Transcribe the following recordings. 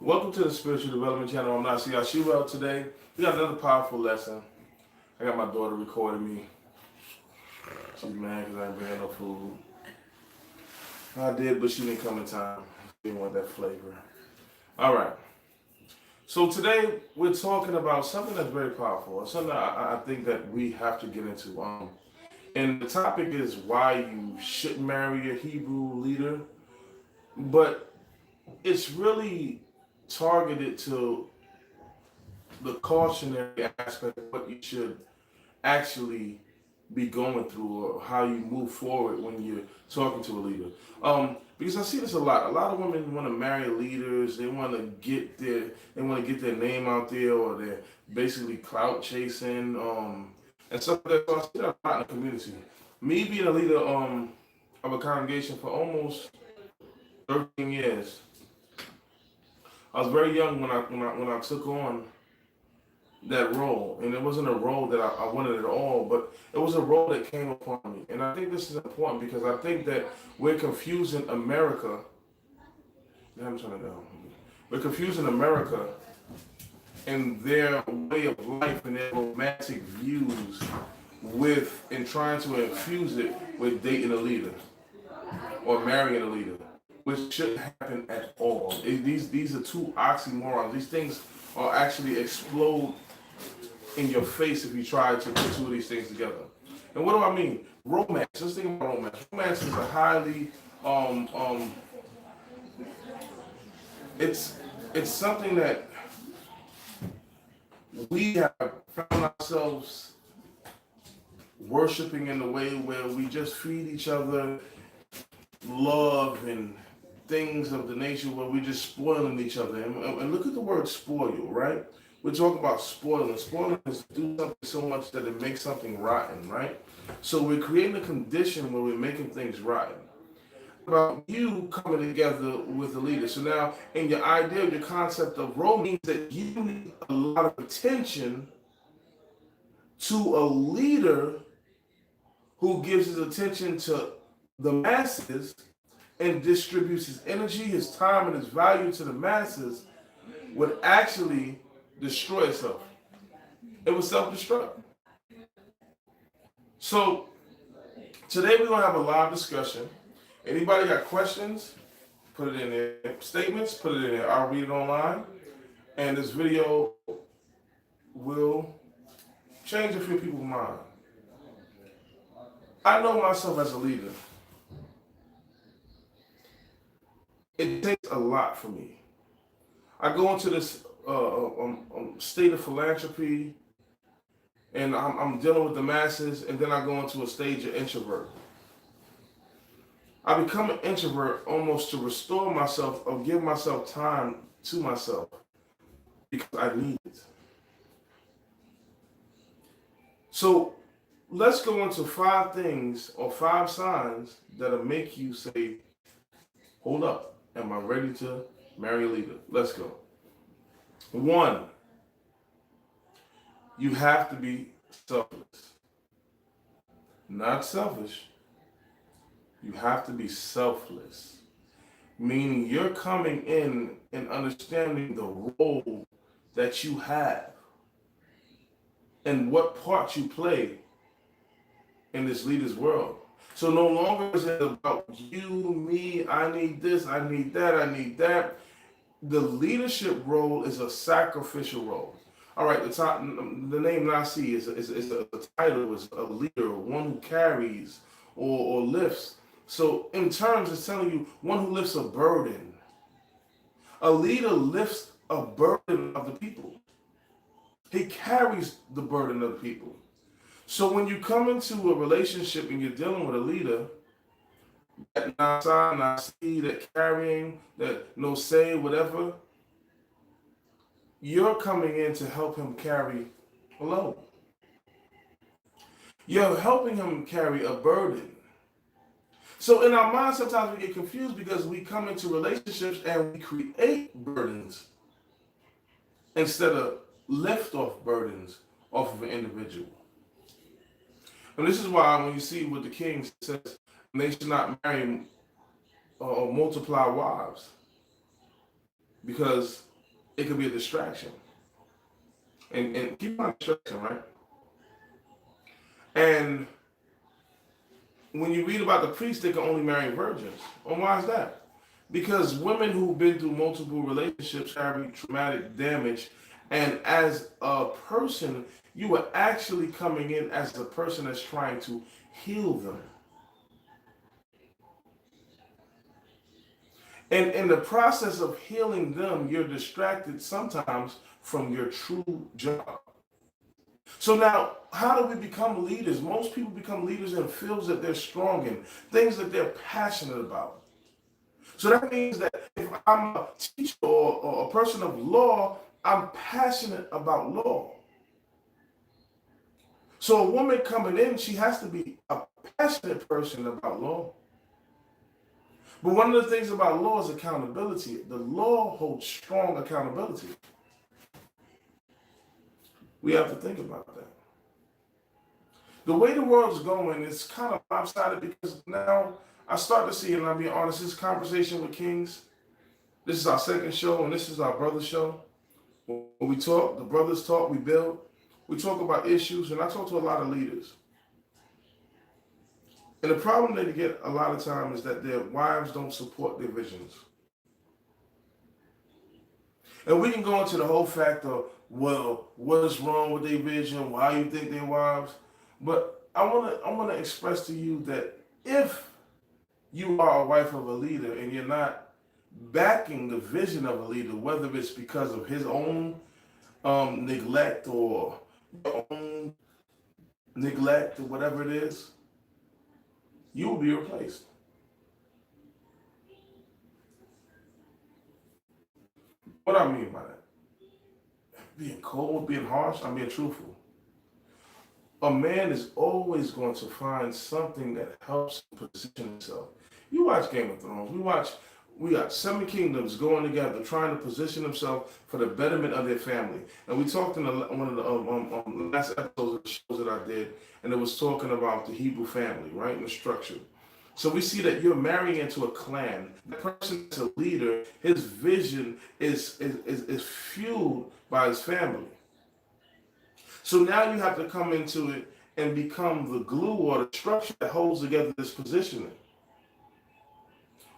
Welcome to the Spiritual Development Channel. I'm Nasi Ashura. Today, we got another powerful lesson. I got my daughter recording me. She's mad because I ain't bringing no food. I did, but she didn't come in time. She didn't want that flavor. All right. So today, we're talking about something that's very powerful. Something I think that we have to get into. And the topic is why you shouldn't marry a Hebrew leader. But it's really targeted to the cautionary aspect of what you should actually be going through or how you move forward when you're talking to a leader. Because I see this a lot. A lot of women want to marry leaders. They want to get their name out there, or they're basically clout chasing. And stuff like that. So I see that a lot in the community. Me being a leader of a congregation for almost 13 years, I was very young when I took on that role, and it wasn't a role that I wanted at all, but it was a role that came upon me. And I think this is important because I think that we're confusing America. I'm trying to go. We're confusing America and their way of life and their romantic views and trying to infuse it with dating a leader or marrying a leader, which shouldn't happen at all. These are two oxymorons. These things are actually explode in your face if you try to put two of these things together. And what do I mean? Romance. Let's think about romance. Romance is a highly it's something that we have found ourselves worshiping in a way where we just feed each other love and things of the nature where we're just spoiling each other. And look at the word spoil, right? We're talking about spoiling. Spoiling is do something so much that it makes something rotten, right? So we're creating a condition where we're making things rotten. About you coming together with a leader. So now, in your idea, your concept of role means that you need a lot of attention to a leader who gives his attention to the masses and distributes his energy, his time, and his value to the masses would actually destroy itself. It would self-destruct. So today we're gonna have a live discussion. Anybody got questions? Put it in there. Statements, put it in there. I'll read it online. And this video will change a few people's mind. I know myself as a leader. It takes a lot for me. I go into this state of philanthropy, and I'm dealing with the masses, and then I go into a stage of introvert. I become an introvert almost to restore myself or give myself time to myself because I need it. So let's go into 5 things or 5 signs that'll make you say, hold up, am I ready to marry a leader? Let's go. 1, you have to be selfless. Not selfish. You have to be selfless. Meaning you're coming in and understanding the role that you have and what part you play in this leader's world. So no longer is it about you, me, I need this, I need that, I need that. The leadership role is a sacrificial role. All right, the name Nasi is a title, is a leader, one who carries or lifts. So in terms, it's telling you one who lifts a burden. A leader lifts a burden of the people. He carries the burden of the people. So when you come into a relationship and you're dealing with a leader, that nasa, nasi, that carrying, that no say, whatever, you're coming in to help him carry a load. You're helping him carry a burden. So in our minds, sometimes we get confused because we come into relationships and we create burdens instead of lift off burdens off of an individual. And this is why when you see what the king says, they should not marry or multiply wives. Because It could be a distraction. And keep on distraction, right? And when you read about the priests, they can only marry virgins. And why is that? Because women who've been through multiple relationships carry traumatic damage. And as a person, you are actually coming in as a person that's trying to heal them. And in the process of healing them, you're distracted sometimes from your true job. So now, how do we become leaders? Most people become leaders in fields that they're strong in, things that they're passionate about. So that means that if I'm a teacher or a person of law, I'm passionate about law. So a woman coming in, she has to be a passionate person about law. But one of the things about law is accountability. The law holds strong accountability. We have to think about that. The way the world's going is kind of lopsided because now I start to see, and I'll be honest, this conversation with Kings, this is our second show, and this is our brother show. When we talk, the brothers talk, we build. We talk about issues, and I talk to a lot of leaders. And the problem they get a lot of time is that their wives don't support their visions. And we can go into the whole fact of, well, what is wrong with their vision? Why you think they're wives? But I wanna express to you that if you are a wife of a leader and you're not backing the vision of a leader, whether it's because of his own neglect or your own neglect or whatever it is, you will be replaced. What I mean by that? Being cold, being harsh, I'm being truthful. A man is always going to find something that helps him position himself. You watch Game of Thrones. We got 7 kingdoms going together, trying to position themselves for the betterment of their family. And we talked in one of the last episodes of the shows that I did, and it was talking about the Hebrew family, right, and the structure. So we see that you're marrying into a clan. The person is a leader. His vision is fueled by his family. So now you have to come into it and become the glue or the structure that holds together this positioning.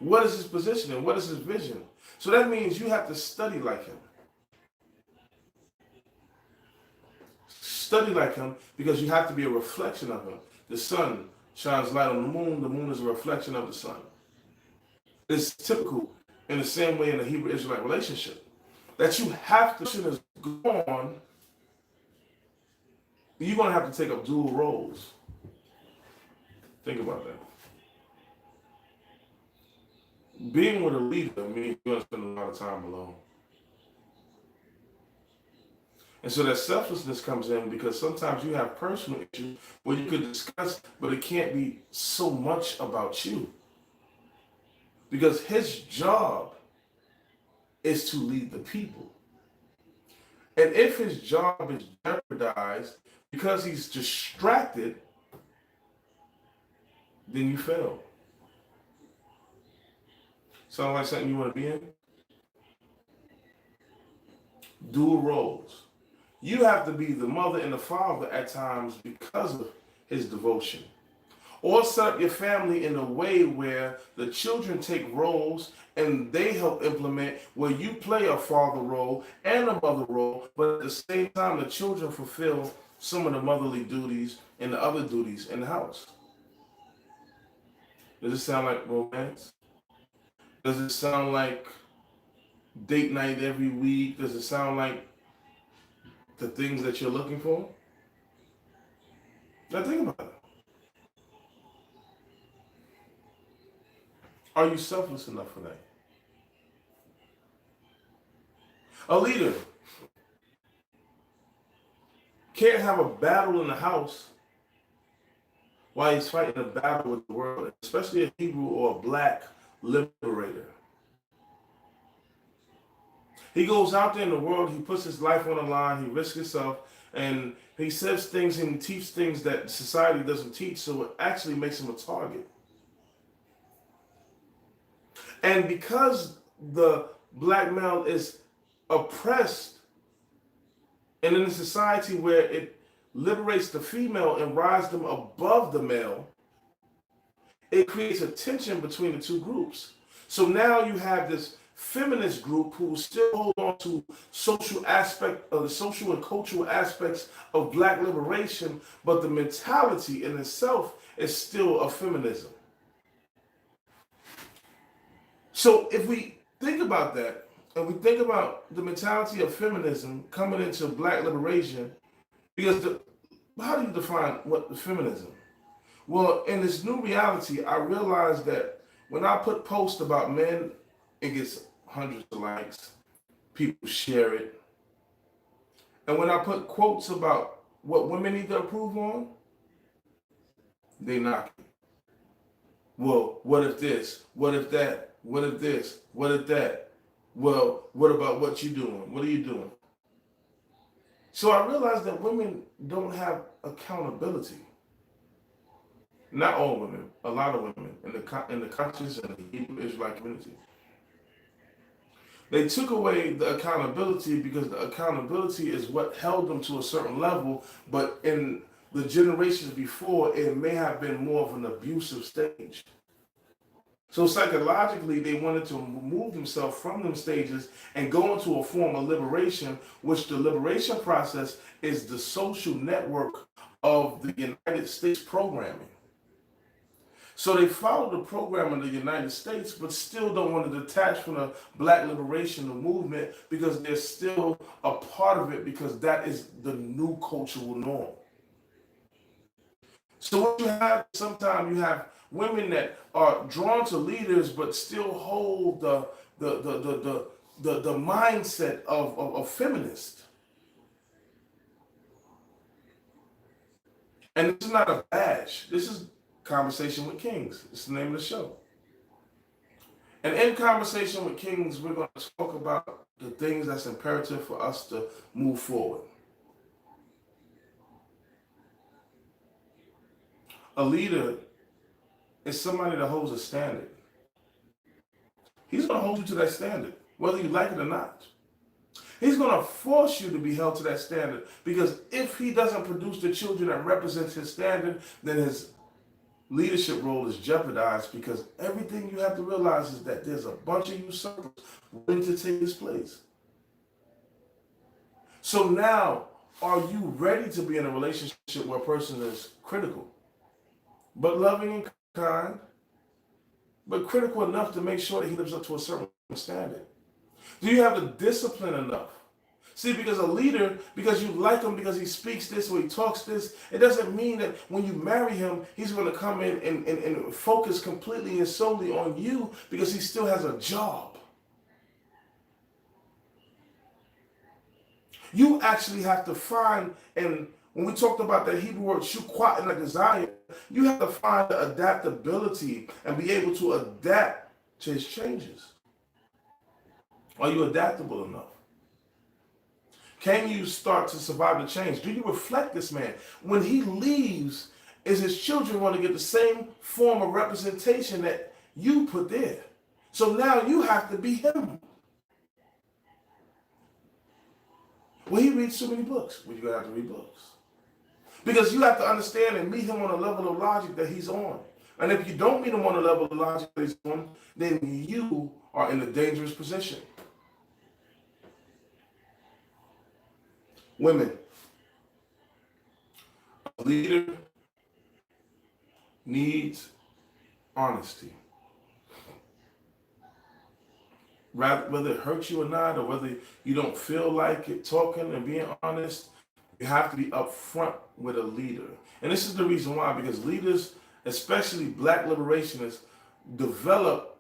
What is his positioning? What is his vision? So that means you have to study like him. Study like him because you have to be a reflection of him. The sun shines light on the moon is a reflection of the sun. It's typical in the same way in the Hebrew Israelite relationship that you have to, is gone, you're going to have to take up dual roles. Think about that. Being with a leader means you're going to spend a lot of time alone. And so that selflessness comes in because sometimes you have personal issues where you could discuss, but it can't be so much about you. Because his job is to lead the people. And if his job is jeopardized because he's distracted, then you fail. Sound like something you want to be in? Dual roles. You have to be the mother and the father at times because of his devotion. Or set up your family in a way where the children take roles and they help implement where you play a father role and a mother role, but at the same time the children fulfill some of the motherly duties and the other duties in the house. Does it sound like romance? Does it sound like date night every week? Does it sound like the things that you're looking for? Now think about it. Are you selfless enough for that? A leader can't have a battle in the house while he's fighting a battle with the world, especially a Hebrew or a black liberator. He goes out there in the world, he puts his life on the line, he risks himself, and he says things and he teaches things that society doesn't teach, so it actually makes him a target. And because the black male is oppressed and in a society where it liberates the female and rises them above the male, it creates a tension between the two groups. So now you have this feminist group who still hold on to social aspect of the social and cultural aspects of black liberation, but the mentality in itself is still a feminism. So if we think about that, and we think about the mentality of feminism coming into black liberation, because how do you define what the feminism? Well, in this new reality, I realized that when I put posts about men, it gets hundreds of likes. People share it. And when I put quotes about what women need to improve on, they knock it. Well, what if this? What if that? What if this? What if that? Well, what about what you doing? What are you doing? So I realized that women don't have accountability. Not all women, a lot of women in the conscious and the Hebrew Israelite community. They took away the accountability because the accountability is what held them to a certain level, but in the generations before, it may have been more of an abusive stage. So psychologically, they wanted to remove themselves from them stages and go into a form of liberation, which the liberation process is the social network of the United States programming. So they follow the program in the United States, but still don't want to detach from the black liberation movement because they're still a part of it because that is the new cultural norm. So what you have, sometimes you have women that are drawn to leaders but still hold the mindset of feminist. And this is not a badge. This is Conversation with Kings. It's the name of the show. And in Conversation with Kings, we're going to talk about the things that's imperative for us to move forward. A leader is somebody that holds a standard. He's going to hold you to that standard, whether you like it or not. He's going to force you to be held to that standard because if he doesn't produce the children that represents his standard, then his leadership role is jeopardized because everything you have to realize is that there's a bunch of usurpers willing to take his place. So now, are you ready to be in a relationship where a person is critical, but loving and kind, but critical enough to make sure that he lives up to a certain standard? Do you have the discipline enough? See, because a leader, because you like him, because he speaks this or he talks this, it doesn't mean that when you marry him, he's going to come in and focus completely and solely on you because he still has a job. You actually have to find, and when we talked about that Hebrew word, shukwat, and like desire, you have to find the adaptability and be able to adapt to his changes. Are you adaptable enough? Can you start to survive the change? Do you reflect this man? When he leaves, is his children going to get the same form of representation that you put there? So now you have to be him. Well, he reads too many books. Well, you're going to have to read books. Because you have to understand and meet him on a level of logic that he's on. And if you don't meet him on a level of logic that he's on, then you are in a dangerous position. Women, a leader needs honesty. Whether it hurts you or not, or whether you don't feel like it, talking and being honest, you have to be upfront with a leader. And this is the reason why, because leaders, especially black liberationists, develop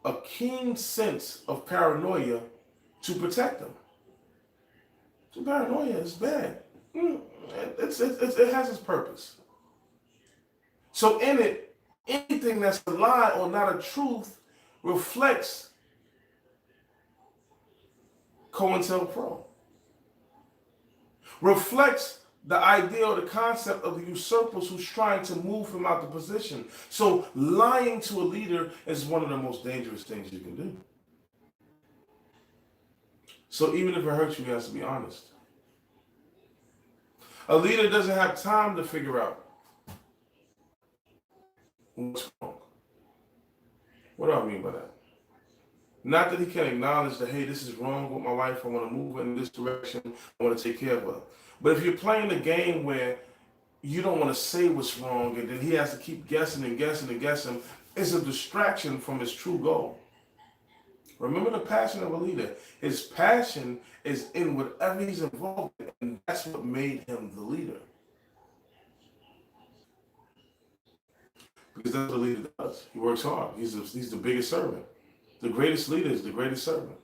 a keen sense of paranoia to protect them. So paranoia is bad. It has its purpose. So in it, anything that's a lie or not a truth reflects COINTELPRO. Reflects the idea or the concept of the usurpers who's trying to move him out the position. So lying to a leader is one of the most dangerous things you can do. So even if it hurts you, he has to be honest. A leader doesn't have time to figure out what's wrong. What do I mean by that? Not that he can acknowledge that, hey, this is wrong with my life. I want to move in this direction. I want to take care of her. But if you're playing a game where you don't want to say what's wrong and then he has to keep guessing and guessing and guessing, it's a distraction from his true goal. Remember the passion of a leader. His passion is in whatever he's involved in, and that's what made him the leader. Because that's what a leader does. He works hard. He's the biggest servant. The greatest leader is the greatest servant.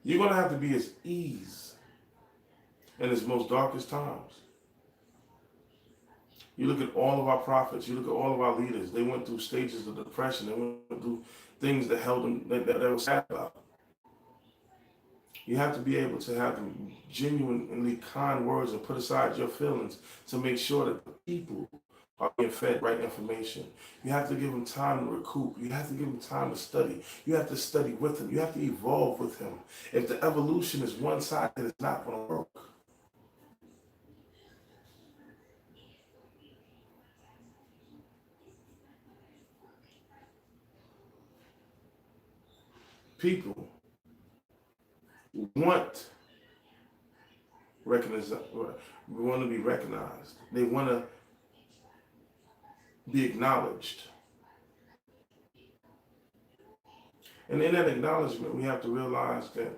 You're going to have to be his ease in his most darkest times. You look at all of our prophets, you look at all of our leaders, they went through stages of depression, they went through things that held them, that they were sad about. You have to be able to have genuinely kind words and put aside your feelings to make sure that the people are being fed right information. You have to give them time to recoup. You have to give them time to study. You have to study with him. You have to evolve with him. If the evolution is one-sided, it's not going to work. People want to be recognized. They want to be acknowledged. And in that acknowledgement, we have to realize that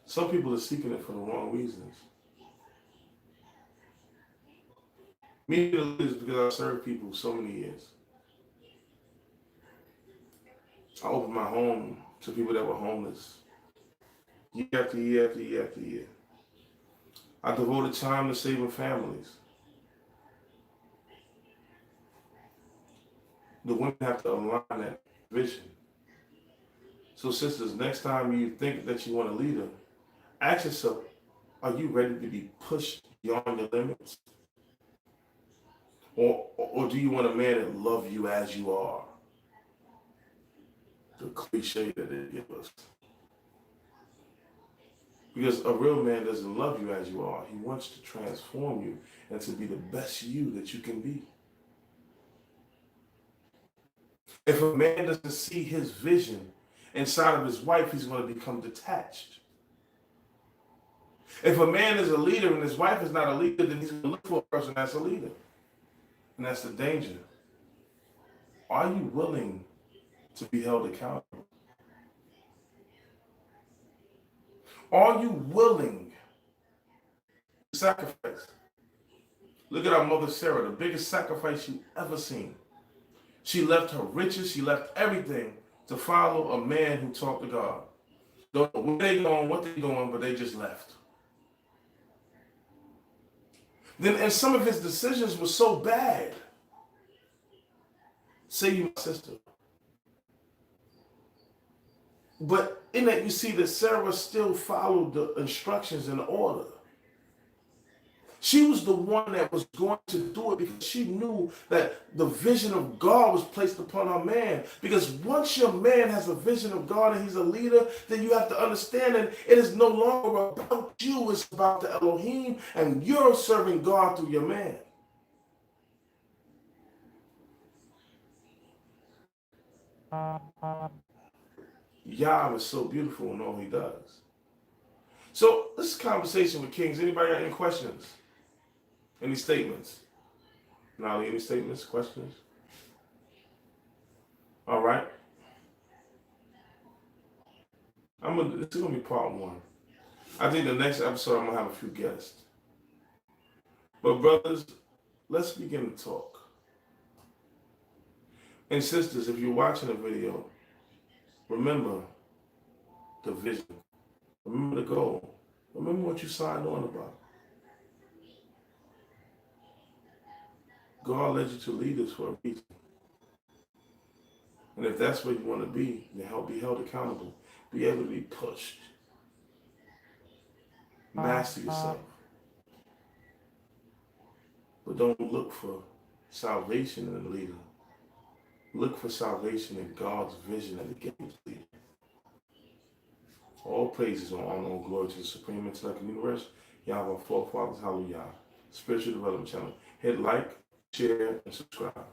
some people are seeking it for the wrong reasons. Me, the leaders, because I served people so many years. I opened my home to people that were homeless. Year after year after year after year. I devoted time to saving families. The women have to align that vision. So sisters, next time you think that you want a leader, ask yourself, are you ready to be pushed beyond your limits? Or do you want a man that loves you as you are? The cliche that they give us. Because a real man doesn't love you as you are. He wants to transform you and to be the best you that you can be. If a man doesn't see his vision inside of his wife, he's going to become detached. If a man is a leader and his wife is not a leader, then he's going to look for a person that's a leader. And that's the danger. Are you willing to be held accountable? Are you willing to sacrifice? Look at our mother Sarah, the biggest sacrifice you ever seen. She left her riches, she left everything to follow a man who talked to God. Don't know where they going, what they doing, but they just left. Then, and some of his decisions were so bad. Say you my sister. But in that you see that Sarah still followed the instructions in order. She was the one that was going to do it because she knew that the vision of God was placed upon her man. Because once your man has a vision of God and he's a leader, then you have to understand that it is no longer about you, it's about the Elohim, and you're serving God through your man. Yah is so beautiful in all he does. So this is Conversation with Kings. Anybody got any questions? Any statements? Nolly, any statements, questions? All right. This is gonna be part one. I think the next episode I'm gonna have a few guests. But brothers, let's begin to talk. And sisters, if you're watching the video, remember the vision. Remember the goal. Remember what you signed on about. God led you to leaders for a reason. And if that's where you want to be, then be held accountable. Be able to be pushed. Master yourself. But don't look for salvation in a leader. Look for salvation in God's vision of the game leader. All praises and honor and glory to the supreme intellect of the universe, Yahweh, forefathers, hallelujah. Spiritual Development Channel. Hit like, share, and subscribe.